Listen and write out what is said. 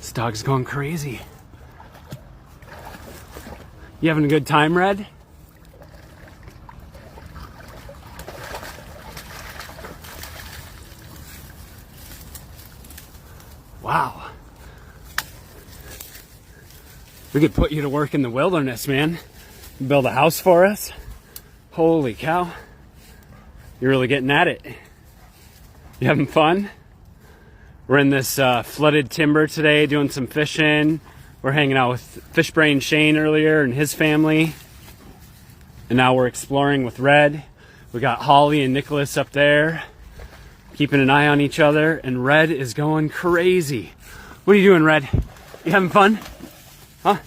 This dog's going crazy. You having a good time, Red? Wow. We could put you to work in the wilderness, man. Build a house for us. Holy cow. You're really getting at it. You having fun? We're in this flooded timber today doing some fishing. We're hanging out with Fishbrain Shane earlier and his family. And now we're exploring with Red. We got Holly and Nicholas up there, keeping an eye on each other, and Red is going crazy. What are you doing, Red? You having fun? Huh?